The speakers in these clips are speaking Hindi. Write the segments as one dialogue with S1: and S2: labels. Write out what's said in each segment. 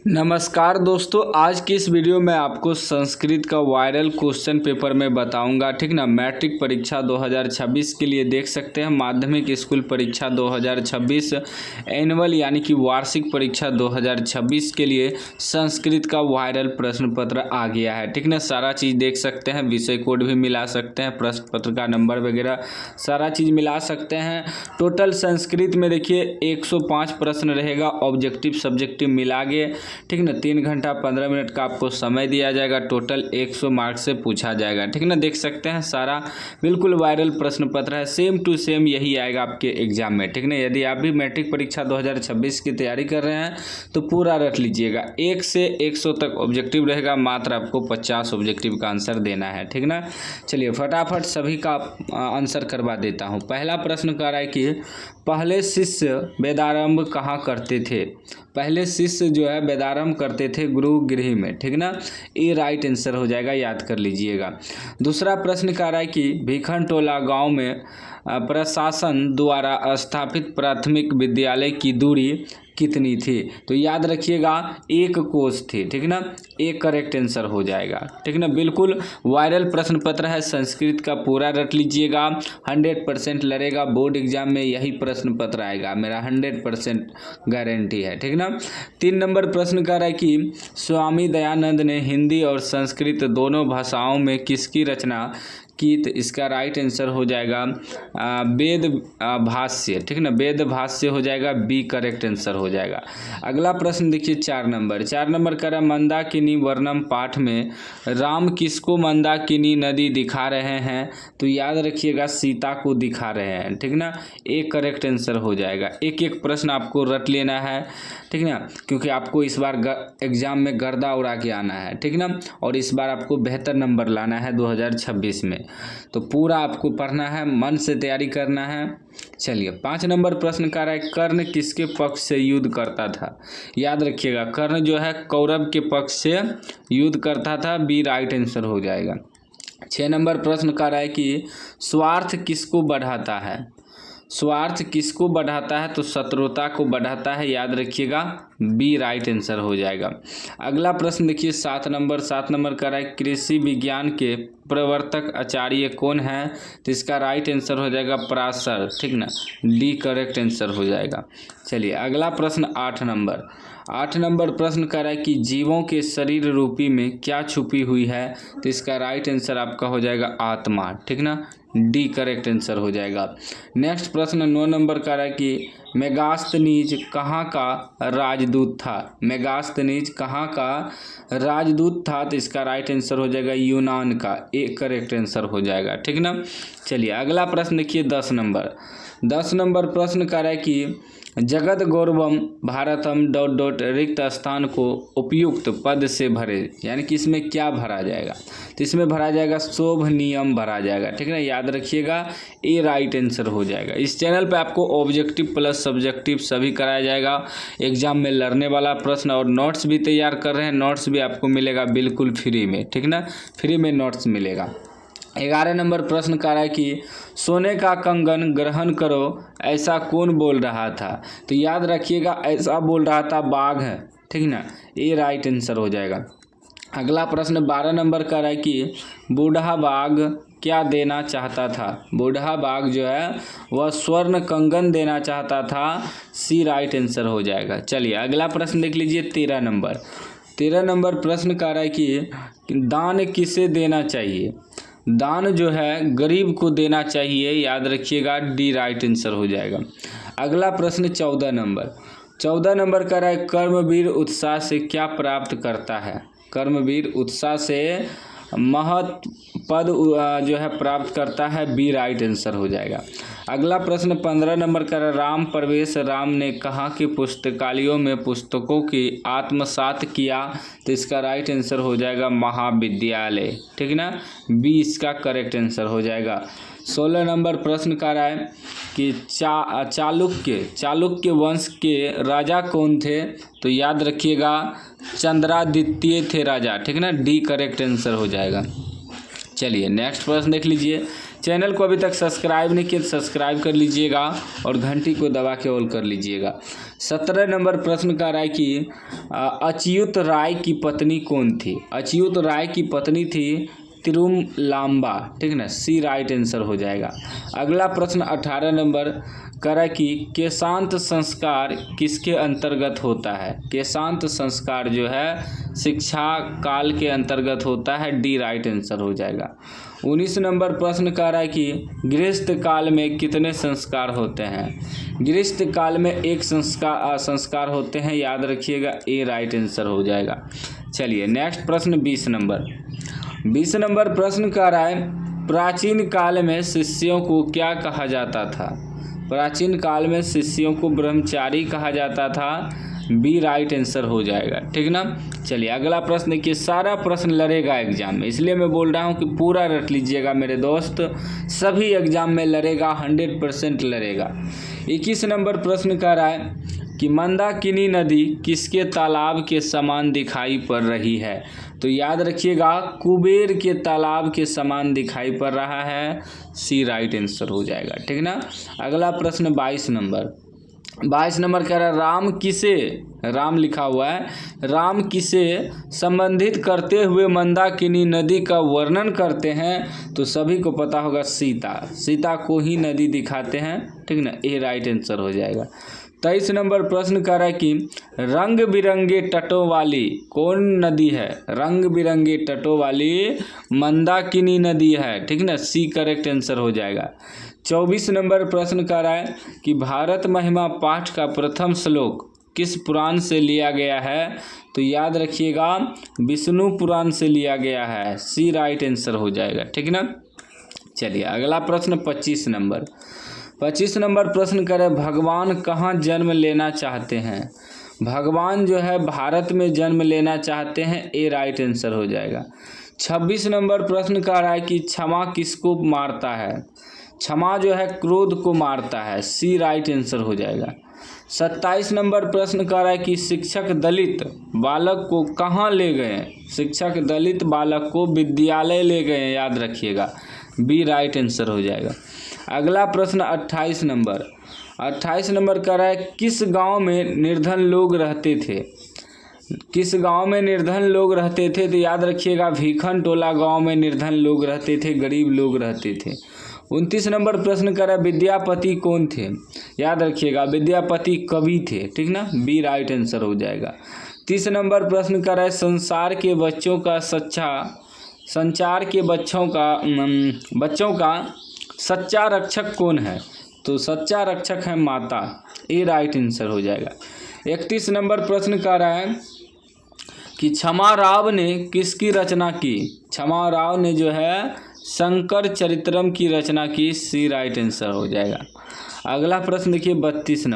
S1: नमस्कार दोस्तों, आज की इस वीडियो में आपको संस्कृत का वायरल क्वेश्चन पेपर में बताऊंगा। ठीक ना। मैट्रिक परीक्षा 2026 के लिए देख सकते हैं, माध्यमिक स्कूल परीक्षा 2026 एनुअल यानी कि वार्षिक परीक्षा 2026 के लिए संस्कृत का वायरल प्रश्न पत्र आ गया है। ठीक ना। सारा चीज़ देख सकते हैं, विषय कोड भी मिला सकते हैं, प्रश्न पत्र का नंबर वगैरह सारा चीज़ मिला सकते हैं। टोटल संस्कृत में देखिए 105 प्रश्न रहेगा, ऑब्जेक्टिव सब्जेक्टिव मिला के। ठीक ना। 3 घंटा 15 मिनट का आपको समय दिया जाएगा। टोटल 100 मार्क्स से पूछा जाएगा। ठीक ना। देख सकते हैं सारा बिल्कुल वायरल प्रश्न पत्र है, सेम टू सेम यही आएगा आपके एग्जाम में। ठीक ना। यदि आप भी मैट्रिक परीक्षा 2026 की तैयारी कर रहे हैं तो पूरा रट लीजिएगा। 1 से 100 तक ऑब्जेक्टिव रहेगा, मात्र आपको 50 ऑब्जेक्टिव का आंसर देना है। ठीक ना। चलिए फटाफट सभी का आंसर करवा देता हूँ। पहला प्रश्न कह रहा है कि पहले शिष्य वेदारंभ कहाँ करते थे। पहले शिष्य जो है वेदारंभ करते थे गुरुगृह में। ठीक ना। ये राइट आंसर हो जाएगा, याद कर लीजिएगा। दूसरा प्रश्न कह रहा है कि भीखनटोला गांव में प्रशासन द्वारा स्थापित प्राथमिक विद्यालय की दूरी कितनी थी। तो याद रखिएगा 1 कोस थी। ठीक ना। एक करेक्ट आंसर हो जाएगा। ठीक ना। बिल्कुल वायरल प्रश्न पत्र है, संस्कृत का पूरा रट लीजिएगा। 100% लड़ेगा बोर्ड एग्जाम में, यही प्रश्न पत्र आएगा, मेरा 100% गारंटी है। ठीक ना। 3 नंबर प्रश्न कह रहा है कि स्वामी दयानंद ने हिंदी और संस्कृत दोनों भाषाओं में किसकी रचना की। तो इसका राइट आंसर हो जाएगा वेद भाष्य। ठीक ना। वेद भाष्य हो जाएगा, बी करेक्ट आंसर हो जाएगा। अगला प्रश्न देखिए 4 नंबर कर रहा मंदाकिनी वर्णम पाठ में राम किसको मंदाकिनी नदी दिखा रहे हैं। तो याद रखिएगा सीता को दिखा रहे हैं। ठीक ना। एक करेक्ट आंसर हो जाएगा। एक एक प्रश्न आपको रट लेना है। ठीक ना। क्योंकि आपको इस बार एग्जाम में गर्दा उड़ा के आना है। ठीक ना। और इस बार आपको बेहतर नंबर लाना है 2026 में, तो पूरा आपको पढ़ना है, मन से तैयारी करना है। चलिए 5 नंबर प्रश्न कह रहा है कर्ण किसके पक्ष से युद्ध करता था। याद रखिएगा कर्ण जो है कौरव के पक्ष से युद्ध करता था, बी राइट आंसर हो जाएगा। 6 नंबर प्रश्न कह रहा है कि स्वार्थ किसको बढ़ाता है। स्वार्थ किसको बढ़ाता है। तो शत्रुता को बढ़ाता है, याद रखिएगा, बी राइट आंसर हो जाएगा। अगला प्रश्न देखिए 7 नंबर का रहा है कृषि विज्ञान के प्रवर्तक आचार्य कौन है। तो इसका राइट आंसर हो जाएगा पराशर। ठीक ना। डी करेक्ट आंसर हो जाएगा। चलिए अगला प्रश्न 8 नंबर प्रश्न कर रहा है कि जीवों के शरीर रूपी में क्या छुपी हुई है। तो इसका राइट आंसर आपका हो जाएगा आत्मा। ठीक ना। डी करेक्ट आंसर हो जाएगा। नेक्स्ट प्रश्न 9 नंबर का है कि मेगास्थनीज कहाँ का राजदूत था। मेगास्थनीज कहाँ का राजदूत था। तो इसका राइट आंसर हो जाएगा यूनान का, एक करेक्ट आंसर हो जाएगा। ठीक ना। चलिए अगला प्रश्न देखिए 10 नंबर प्रश्न कर रहा है कि जगत गौरवम भारतम ... रिक्त स्थान को उपयुक्त पद से भरे, यानी कि इसमें क्या भरा जाएगा। तो इसमें भरा जाएगा शोभनीयम भरा जाएगा। ठीक है ना। याद रखिएगा ए राइट आंसर हो जाएगा। इस चैनल पे आपको ऑब्जेक्टिव प्लस सब्जेक्टिव सभी कराया जाएगा। एग्जाम में लड़ने वाला प्रश्न और नोट्स भी तैयार कर रहे हैं, नोट्स भी आपको मिलेगा बिल्कुल फ्री में। ठीक ना। फ्री में नोट्स मिलेगा। 11 नंबर प्रश्न कह रहा है कि सोने का कंगन ग्रहण करो ऐसा कौन बोल रहा था। तो याद रखिएगा ऐसा बोल रहा था बाघ है। ठीक ना। ये राइट आंसर हो जाएगा। अगला प्रश्न 12 नंबर कह रहा है कि बूढ़ा बाघ क्या देना चाहता था। बूढ़ा बाघ जो है वह स्वर्ण कंगन देना चाहता था, सी राइट आंसर हो जाएगा। चलिए अगला प्रश्न देख लीजिए 13 नंबर प्रश्न कह रहा है कि दान किसे देना चाहिए। दान जो है गरीब को देना चाहिए, याद रखिएगा, डी राइट आंसर हो जाएगा। अगला प्रश्न 14 नंबर का है कर्मवीर उत्साह से क्या प्राप्त करता है। कर्मवीर उत्साह से महत पद जो है प्राप्त करता है, बी राइट आंसर हो जाएगा। अगला प्रश्न 15 नंबर का राम प्रवेश राम ने कहाँ के पुस्तकालयों में पुस्तकों की आत्मसात किया। तो इसका राइट आंसर हो जाएगा महाविद्यालय। ठीक ना। बी इसका करेक्ट आंसर हो जाएगा। 16 नंबर प्रश्न का रहा है कि चालुक्य वंश के राजा कौन थे। तो याद रखिएगा चंद्रादित्य थे राजा। ठीक ना। डी करेक्ट आंसर हो जाएगा। चलिए नेक्स्ट प्रश्न देख लीजिए चैनल को अभी तक सब्सक्राइब नहीं किया तो सब्सक्राइब कर लीजिएगा और घंटी को दबा के ऑल कर लीजिएगा। 17 नंबर प्रश्न का राय कि अच्युत राय की पत्नी कौन थी? अच्युत राय की पत्नी थी तिरुमलांबा, ठीक ना, सी राइट आंसर हो जाएगा। अगला प्रश्न 18 नंबर करा कि केशांत संस्कार किसके अंतर्गत होता है? केशांत संस्कार जो है शिक्षा काल के अंतर्गत होता है, डी राइट आंसर हो जाएगा। 19 नंबर प्रश्न कह रहा है कि गृहस्थ काल में कितने संस्कार होते हैं? गृहस्थ काल में एक संस्कार होते हैं, याद रखिएगा, ए राइट आंसर हो जाएगा। चलिए नेक्स्ट प्रश्न 20 नंबर प्रश्न कह रहा है प्राचीन काल में शिष्यों को क्या कहा जाता था? प्राचीन काल में शिष्यों को ब्रह्मचारी कहा जाता था, बी राइट आंसर हो जाएगा, ठीक ना। चलिए अगला प्रश्न देखिए, सारा प्रश्न लड़ेगा एग्जाम में, इसलिए मैं बोल रहा हूँ कि पूरा रट लीजिएगा मेरे दोस्त, सभी एग्जाम में लड़ेगा, 100% लड़ेगा। 21 नंबर प्रश्न कह रहा है कि मंदाकिनी नदी किसके तालाब के समान दिखाई पड़ रही है? तो याद रखिएगा कुबेर के तालाब के समान दिखाई पड़ रहा है, सी राइट आंसर हो जाएगा, ठीक ना। अगला प्रश्न 22 नंबर कह रहा है राम लिखा हुआ है, राम किसे संबंधित करते हुए मंदाकिनी नदी का वर्णन करते हैं? तो सभी को पता होगा सीता को ही नदी दिखाते हैं, ठीक ना, ए राइट आंसर हो जाएगा। 23 नंबर प्रश्न कह रहा है कि रंग बिरंगे तटों वाली कौन नदी है? रंग बिरंगे तटों वाली मंदाकिनी नदी है, ठीक ना, सी करेक्ट आंसर हो जाएगा। 24 नंबर प्रश्न कह रहा है कि भारत महिमा पाठ का प्रथम श्लोक किस पुराण से लिया गया है? तो याद रखिएगा विष्णु पुराण से लिया गया है, सी राइट आंसर हो जाएगा, ठीक ना। चलिए अगला प्रश्न 25 नंबर प्रश्न करें भगवान कहाँ जन्म लेना चाहते हैं? भगवान जो है भारत में जन्म लेना चाहते हैं, ए राइट आंसर हो जाएगा। 26 नंबर प्रश्न कह रहा है कि क्षमा किसको मारता है? क्षमा जो है क्रोध को मारता है, सी राइट आंसर हो जाएगा। 27 नंबर प्रश्न कह रहा है कि शिक्षक दलित बालक को कहाँ ले गए? शिक्षक दलित बालक को विद्यालय ले गए, याद रखिएगा, बी राइट आंसर हो जाएगा। अगला प्रश्न 28 नंबर कह रहा है किस गांव में निर्धन लोग रहते थे? किस गांव में निर्धन लोग रहते थे? तो याद रखिएगा भीखन टोला गांव में निर्धन लोग रहते थे, गरीब लोग रहते थे। 29 नंबर प्रश्न कर रहा है विद्यापति कौन थे? याद रखिएगा विद्यापति कवि थे, ठीक ना, बी राइट आंसर हो जाएगा। 30 नंबर प्रश्न कर रहा है संचार के बच्चों का सच्चा रक्षक कौन है? तो सच्चा रक्षक है माता, ए राइट आंसर हो जाएगा। 31 नंबर प्रश्न कर रहा है कि क्षमा राव ने किसकी रचना की? क्षमा राव ने जो है शंकर चरित्रम की रचना की, सी राइट आंसर हो जाएगा। अगला प्रश्न देखिए 32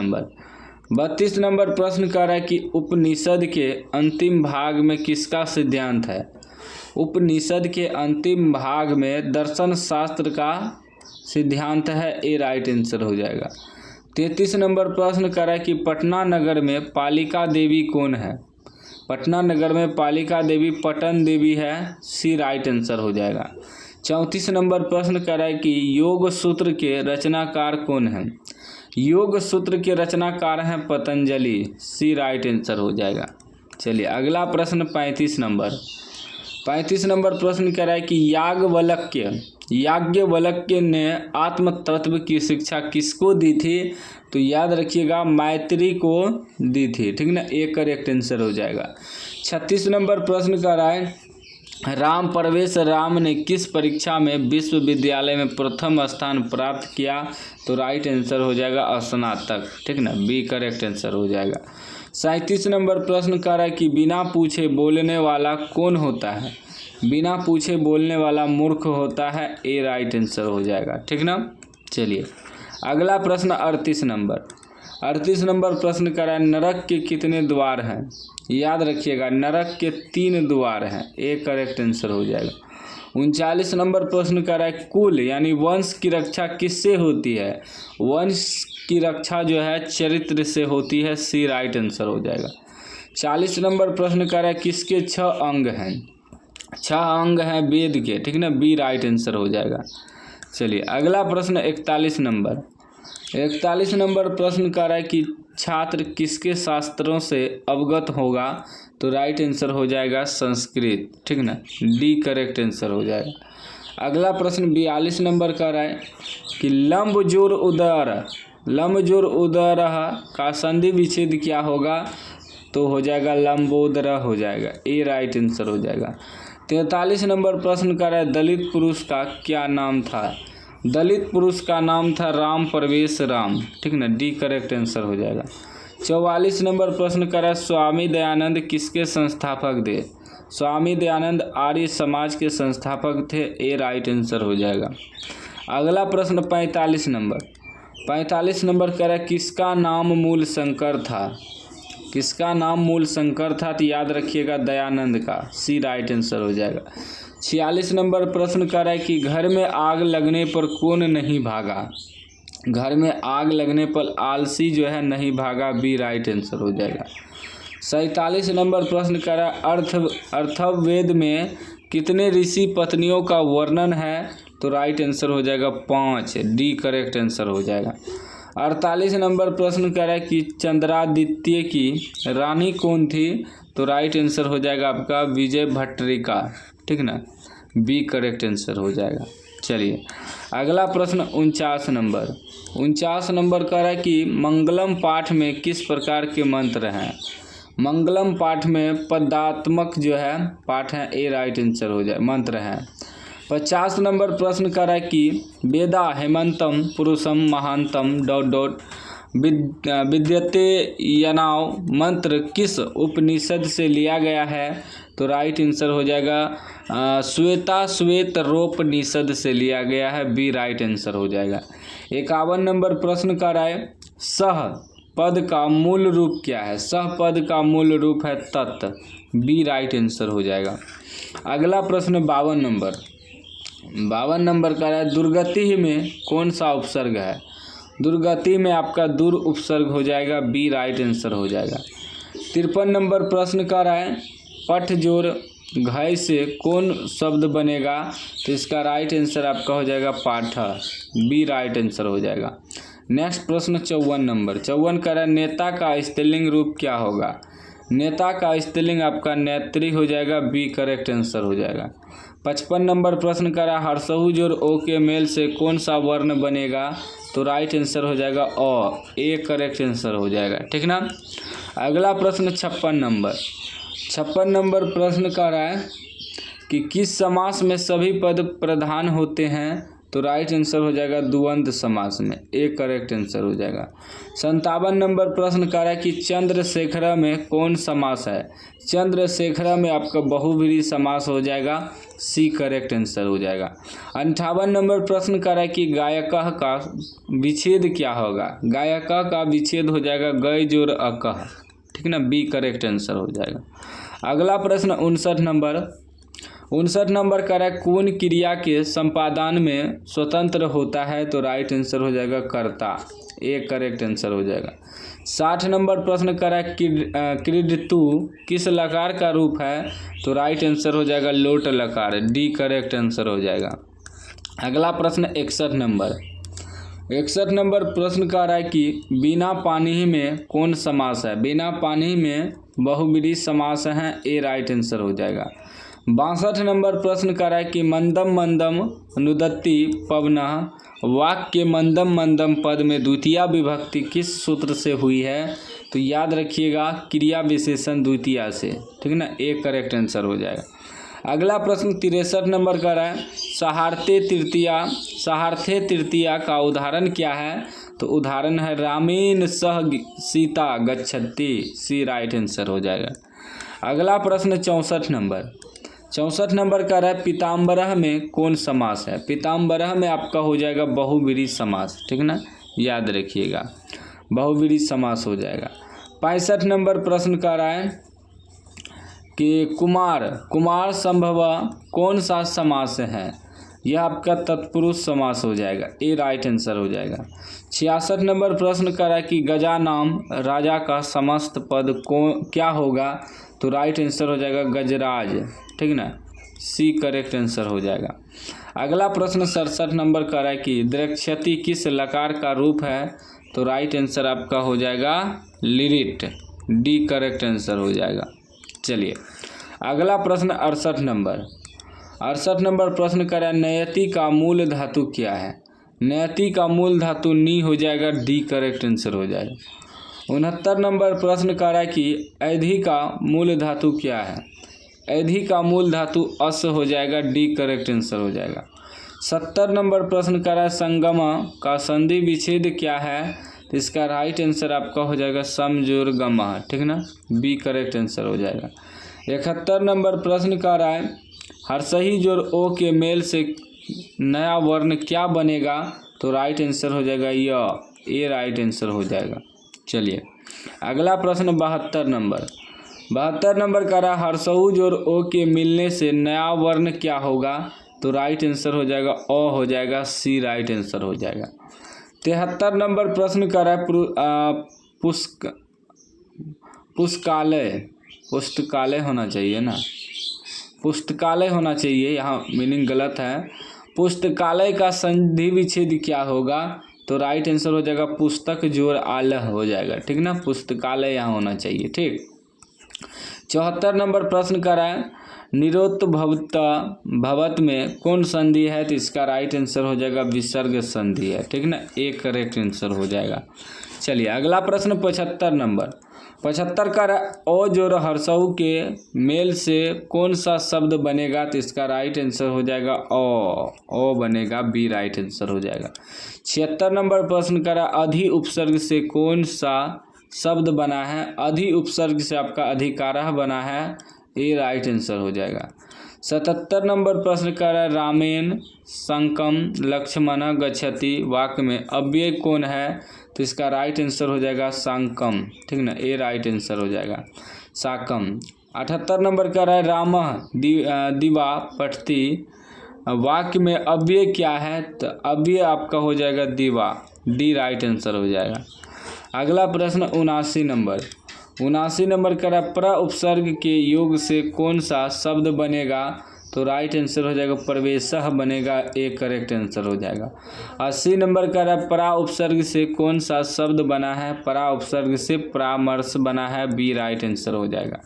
S1: नंबर प्रश्न कर रहा है कि उपनिषद के अंतिम भाग में किसका सिद्धांत है? उपनिषद के अंतिम भाग में दर्शन शास्त्र का सिद्धांत है, ए राइट आंसर हो जाएगा। 33 नंबर प्रश्न कर रहा है कि पटना नगर में पालिका देवी कौन है? पटना नगर में पालिका देवी पटन देवी है, सी राइट आंसर हो जाएगा। 34 नंबर प्रश्न कर रहा है कि योग सूत्र के रचनाकार कौन है? योग सूत्र के रचनाकार हैं पतंजलि, सी राइट आंसर हो जाएगा। चलिए अगला प्रश्न 35 नंबर प्रश्न कर रहा है कि याज्ञवल्क्य ने आत्म तत्व की शिक्षा किसको दी थी? तो याद रखिएगा मैत्री को दी थी, ठीक ना, एक करेक्ट आंसर हो जाएगा। 36 नंबर प्रश्न कर रहा है राम ने किस परीक्षा में विश्वविद्यालय में प्रथम स्थान प्राप्त किया? तो राइट आंसर हो जाएगा स्नातक, ठीक ना, बी करेक्ट आंसर हो जाएगा। 37 नंबर प्रश्न कर रहा है कि बिना पूछे बोलने वाला कौन होता है? बिना पूछे बोलने वाला मूर्ख होता है, ए राइट आंसर हो जाएगा, ठीक ना। चलिए अगला प्रश्न 38 नंबर प्रश्न कर रहा है नरक के कितने द्वार हैं? याद रखिएगा नरक के 3 द्वार हैं, ए करेक्ट आंसर हो जाएगा। 39 नंबर प्रश्न कर रहा है कुल यानी वंश की रक्षा किससे होती है? वंश की रक्षा जो है चरित्र से होती है, सी राइट आंसर हो जाएगा। 40 नंबर प्रश्न कर रहा है किसके 6 अंग हैं? 6 अंग हैं वेद के, ठीक ना, बी राइट आंसर हो जाएगा। चलिए अगला प्रश्न 41 नंबर प्रश्न कर रहा है कि छात्र किसके शास्त्रों से अवगत होगा, तो राइट आंसर हो जाएगा संस्कृत, ठीक ना, डी करेक्ट आंसर हो जाएगा। अगला प्रश्न 42 नंबर का रहा है कि लंब जोर उदर का संधि विच्छेद क्या होगा, तो हो जाएगा लंबोदर हो जाएगा, ए राइट आंसर हो जाएगा। 43 नंबर प्रश्न का रहा है दलित पुरुष का क्या नाम था, दलित पुरुष का नाम था राम प्रवेश राम, ठीक ना, डी करेक्ट आंसर हो जाएगा। 44 नंबर प्रश्न का रहा है स्वामी दयानंद किसके संस्थापक थे, स्वामी दयानंद आर्य समाज के संस्थापक थे, ए राइट आंसर हो जाएगा। अगला प्रश्न 45 नंबर कह रहा है किसका नाम मूल शंकर था, किसका नाम मूल शंकर था, तो याद रखिएगा दयानंद का, सी राइट आंसर हो जाएगा। 46 नंबर प्रश्न कर रहा है कि घर में आग लगने पर कौन नहीं भागा, घर में आग लगने पर आलसी जो है नहीं भागा, बी राइट आंसर हो जाएगा। 47 नंबर प्रश्न कर रहा है अर्थववेद में कितने ऋषि पत्नियों का वर्णन है, तो राइट आंसर हो जाएगा 5, डी करेक्ट आंसर हो जाएगा। 48 नंबर प्रश्न कर रहा है कि चंद्रादित्य की रानी कौन थी, तो राइट आंसर हो जाएगा आपका विजय भट्टरिका, ठीक ना, बी करेक्ट आंसर हो जाएगा। चलिए अगला प्रश्न 49 नंबर कर रहा है कि मंगलम पाठ में किस प्रकार के मंत्र हैं, मंगलम पाठ में पदात्मक जो है पाठ है, ए राइट आंसर हो जाए मंत्र हैं। 50 नंबर प्रश्न कर रहा है कि वेदा हेमंतम पुरुषम महांतम ... विद्यते यनाव मंत्र किस उपनिषद से लिया गया है, तो राइट आंसर हो जाएगा श्वेत रोपनिषद से लिया गया है, बी राइट आंसर हो जाएगा। 51 नंबर प्रश्न कर रहा है सह पद का मूल रूप क्या है, सह पद का मूल रूप है तत्, बी राइट आंसर हो जाएगा। अगला प्रश्न 52 नंबर का है दुर्गति में कौन सा उपसर्ग है, दुर्गति में आपका दुर उपसर्ग हो जाएगा, बी राइट आंसर हो जाएगा। 53 नंबर प्रश्न का है पठ जोड़ घय से कौन शब्द बनेगा, तो इसका राइट आंसर आपका हो जाएगा पाठ, बी राइट आंसर हो जाएगा। नेक्स्ट प्रश्न 54 का है नेता का स्त्रीलिंग रूप क्या होगा, नेता का स्त्रीलिंग आपका नेत्री हो जाएगा, बी करेक्ट आंसर हो जाएगा। 55 नंबर प्रश्न का है हर्षहु जोड़ ओ के मेल से कौन सा वर्ण बनेगा, तो राइट आंसर हो जाएगा अ, ए करेक्ट आंसर हो जाएगा, ठीक ना। अगला प्रश्न 56 नंबर प्रश्न का है कि किस समास में सभी पद प्रधान होते हैं, तो राइट आंसर हो जाएगा द्वंद समास में, ए करेक्ट आंसर हो जाएगा। 57 नंबर प्रश्न का है कि चंद्रशेखर में कौन समास है, चंद्रशेखर में आपका बहुव्रीहि समास हो जाएगा, सी करेक्ट आंसर हो जाएगा। 58 नंबर प्रश्न का है कि गायकः का विच्छेद क्या होगा, गायकः का विच्छेद हो जाएगा गय जोड़ अकह, ठीक ना, बी करेक्ट आंसर हो जाएगा। अगला प्रश्न 59 नंबर का है कौन क्रिया के संपादन में स्वतंत्र होता है, तो राइट आंसर हो जाएगा कर्ता, ए करेक्ट आंसर हो जाएगा। 60 नंबर प्रश्न का है क्रीडतु किस लकार का रूप है, तो राइट आंसर हो जाएगा लोट लकार, डी करेक्ट आंसर हो जाएगा। अगला प्रश्न 61 नंबर प्रश्न का है कि बिना पानी में कौन समास है, बिना पानी में बहुव्रीहि समास है, ए राइट आंसर हो जाएगा। 62 नंबर प्रश्न का है कि मंदम मंदम अनुदत्ति पवनः वाक्य मंदम मंदम पद में द्वितीया विभक्ति किस सूत्र से हुई है, तो याद रखिएगा क्रिया विशेषण द्वितीया से, ठीक ना, ए करेक्ट आंसर हो जाएगा। अगला प्रश्न 63 नंबर का है सहार्थे तृतीया का उदाहरण क्या है, तो उदाहरण है रामेण सह सीता गच्छति, सी राइट आंसर हो जाएगा। अगला प्रश्न 64 नंबर का है पीताम्बरः में कौन समास है, पीताम्बरः में आपका हो जाएगा बहुव्रीहि समास, ठीक ना, याद रखिएगा बहुव्रीहि समास हो जाएगा। 65 नंबर प्रश्न का है कि कुमार संभव कौन सा समास है, यह आपका तत्पुरुष समास हो जाएगा, ए राइट आंसर हो जाएगा। 66 नंबर प्रश्न का है कि गजा नाम राजा का समस्त पद क्या होगा, तो राइट आंसर हो जाएगा गजराज, ठीक ना, सी करेक्ट आंसर हो जाएगा। अगला प्रश्न 67 नंबर का है कि द्रक्षति किस लकार का रूप है, तो राइट आंसर आपका हो जाएगा लिरिट, डी करेक्ट आंसर हो जाएगा। चलिए अगला प्रश्न 68 नंबर प्रश्न का है नयति का मूल धातु क्या है। नयति का मूल धातु नी हो जाएगा, डी करेक्ट आंसर हो जाएगा। 69 नंबर प्रश्न का है कि ऐधि का मूल धातु क्या है। ऐधि का मूल धातु अस हो जाएगा, डी करेक्ट आंसर हो जाएगा। 70 नंबर प्रश्न का है संगम का संधि विच्छेद क्या है, तो इसका राइट आंसर आपका हो जाएगा समजोरगम, ठीक ना, बी करेक्ट आंसर हो जाएगा। 71 नंबर प्रश्न का है हर्षही जोड़ ओ के मेल से नया वर्ण क्या बनेगा, तो राइट आंसर हो जाएगा ए राइट आंसर हो जाएगा। चलिए अगला प्रश्न 72 नंबर का रहा हर्षऊ जोड़ ओ के मिलने से नया वर्ण क्या होगा, तो राइट आंसर हो जाएगा ओ हो जाएगा, सी राइट आंसर हो जाएगा। 73 नंबर प्रश्न का रहा पुस्तकालय होना चाहिए ना, पुस्तकालय होना चाहिए, यहाँ मीनिंग गलत है। पुस्तकालय का संधि विच्छेद क्या होगा, तो राइट आंसर हो जाएगा पुस्तक जोड़ आलह हो जाएगा, ठीक ना, पुस्तकालय यहाँ होना चाहिए, ठीक। 74 नंबर प्रश्न का है निरोत भवत में कौन संधि है, तो इसका राइट आंसर हो जाएगा विसर्ग संधि है, ठीक ना, एक करेक्ट आंसर हो जाएगा। चलिए अगला प्रश्न 75 का ओ जोड़ हर्षऊ के मेल से कौन सा शब्द बनेगा, तो इसका राइट आंसर हो जाएगा ओ बनेगा, बी राइट आंसर हो जाएगा। 76 नंबर प्रश्न का अधि उपसर्ग से कौन सा शब्द बना है। अधि उपसर्ग से आपका अधिकारः बना है, ए राइट आंसर हो जाएगा। 77 नंबर प्रश्न का रामेण संकम लक्ष्मण गच्छति वाक्य में अव्यय कौन है, तो इसका राइट आंसर हो जाएगा सांकम, ठीक ना, ए राइट आंसर हो जाएगा साकम। 78 नंबर का है राम दिवा पठती वाक्य में अव्यय क्या है, तो अव्यय आपका हो जाएगा दिवा, डी राइट आंसर हो जाएगा। अगला प्रश्न 79 नंबर का प्र उपसर्ग के योग से कौन सा शब्द बनेगा, तो राइट आंसर हो जाएगा प्रवेशः बनेगा, ए करेक्ट आंसर हो जाएगा। 80 नंबर का परा उपसर्ग से कौन सा शब्द बना है, परा उपसर्ग से परामर्श बना है, बी राइट आंसर हो जाएगा।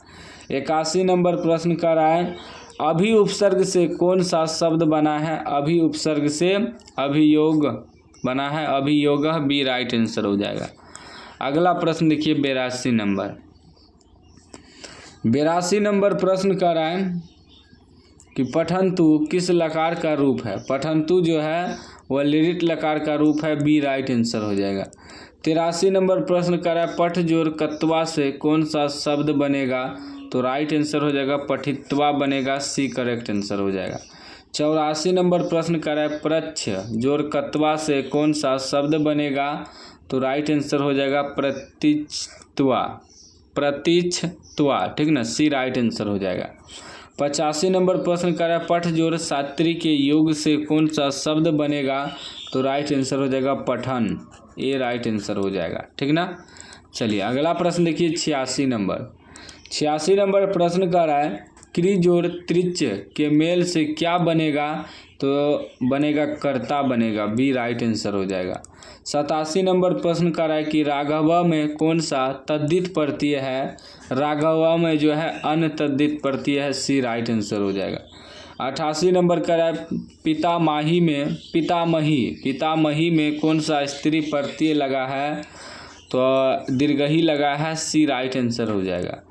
S1: 81 नंबर प्रश्न का है अभि उपसर्ग से कौन सा शब्द बना है, अभि उपसर्ग से अभियोग बना है, अभियोगः, बी राइट आंसर हो जाएगा। अगला प्रश्न देखिए 82 नंबर प्रश्न कर रहा है कि पठंतु किस लकार का रूप है। पठंतु जो है वह लिरिट लकार का रूप है, बी राइट आंसर हो जाएगा। 83 नंबर प्रश्न कर रहा है पठ जोड़ कत्वा से कौन सा शब्द बनेगा, तो राइट आंसर हो जाएगा पठित्वा बनेगा, सी करेक्ट आंसर हो जाएगा। 84 नंबर प्रश्न कर रहा है प्रच्छ जोड़ कत्वा से कौन सा शब्द बनेगा, तो राइट आंसर हो जाएगा प्रतिच्छत्वा, ठीक ना, सी राइट आंसर हो जाएगा। 85 नंबर प्रश्न कर रहा है पठ जोड़ सात्री के योग से कौन सा शब्द बनेगा, तो राइट आंसर हो जाएगा पठन, ए राइट आंसर हो जाएगा, ठीक ना। चलिए अगला प्रश्न देखिए 86 नंबर प्रश्न कर रहा है क्री जोड़ त्रिच के मेल से क्या बनेगा, तो बनेगा कर्ता बनेगा, बी राइट आंसर हो जाएगा। 87 नंबर प्रश्न कर रहा है कि राघव में कौन सा तद्धित प्रत्यय है, राघव में जो है अन तद्धित प्रत्यय है, सी राइट आंसर हो जाएगा। 88 नंबर कर रहा है पितामही में कौन सा स्त्री प्रत्यय लगा है, तो दीर्घही लगा है, सी राइट आंसर हो जाएगा।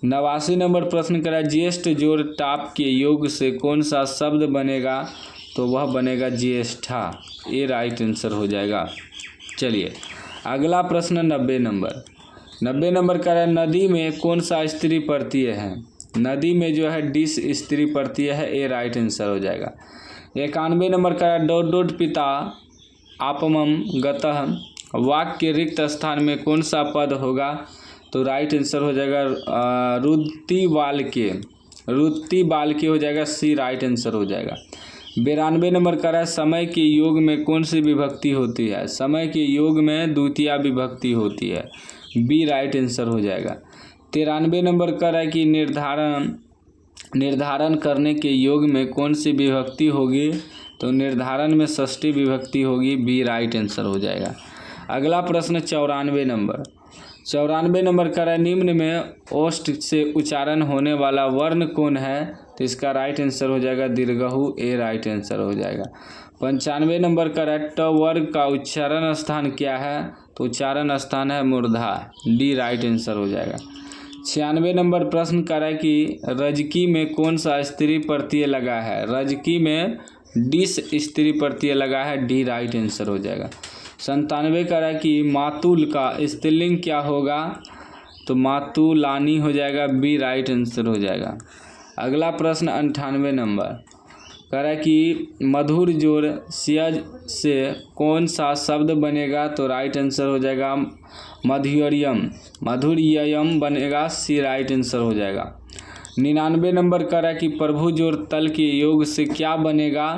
S1: 89 नंबर प्रश्न कर रहा है ज्येष्ठ जोड़ टाप के योग से कौन सा शब्द बनेगा, तो वह बनेगा ज्येष्ठा, ए राइट आंसर हो जाएगा। चलिए अगला प्रश्न 90 नंबर का है नदी में कौन सा स्त्री प्रत्यय है। नदी में जो है डिस स्त्री प्रत्यय है, ए राइट आंसर हो जाएगा। 91 नंबर का है डोड पिता आपमम गतः वाक्य के रिक्त स्थान में कौन सा पद होगा, तो राइट आंसर हो जाएगा रुत्ति बाल के हो जाएगा, सी राइट आंसर हो जाएगा। 92 नंबर का है समय के योग में कौन सी विभक्ति होती है। समय के योग में द्वितीया विभक्ति होती है, बी राइट आंसर हो जाएगा। 93 नंबर का है कि निर्धारण करने के योग में कौन सी विभक्ति होगी? तो निर्धारण में षष्ठी विभक्ति होगी, बी राइट आंसर हो जाएगा। अगला प्रश्न 94 नंबर। 94 नंबर का है निम्न में ओष्ठ से उच्चारण होने वाला वर्ण कौन है? तो इसका राइट आंसर हो जाएगा दीर्घऊ, ए राइट आंसर हो जाएगा। 95 नंबर का है ट वर्ग का उच्चारण स्थान क्या है? तो उच्चारण स्थान है मूर्धा, डी राइट आंसर हो जाएगा। 96 नंबर प्रश्न कर रहा है कि रजकी में कौन सा स्त्री प्रत्यय लगा है? रजकी में डिस स्त्री प्रत्यय लगा है, डी राइट आंसर हो जाएगा। 97 कर रहा है कि मातुल का स्त्रीलिंग क्या होगा? तो मातुलानी हो जाएगा, बी राइट आंसर हो जाएगा। अगला प्रश्न 98 नंबर कह रहा है कि मधुर जोड़ सियज से कौन सा शब्द बनेगा? तो राइट आंसर हो जाएगा मधुर्यम, मधुर्यम बनेगा, सी राइट आंसर हो जाएगा। 99 नंबर कह रहा है कि प्रभु जोड़ तल के योग से क्या बनेगा?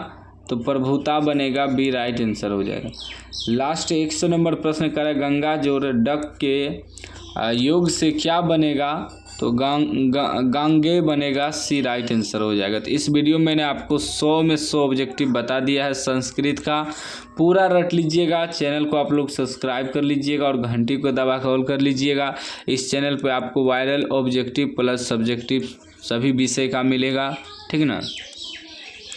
S1: तो प्रभुता बनेगा, बी राइट आंसर हो जाएगा। लास्ट 100 नंबर प्रश्न कर रहा है गंगा जोड़ डक के योग से क्या बनेगा? तो गांगे बनेगा, सी राइट आंसर हो जाएगा। तो इस वीडियो में मैंने आपको 100 में 100 ऑब्जेक्टिव बता दिया है संस्कृत का, पूरा रट लीजिएगा। चैनल को आप लोग सब्सक्राइब कर लीजिएगा और घंटी को दबा कर ऑल कर लीजिएगा। इस चैनल पे आपको वायरल, ऑब्जेक्टिव प्लस सब्जेक्टिव सभी विषय का मिलेगा, ठीक ना।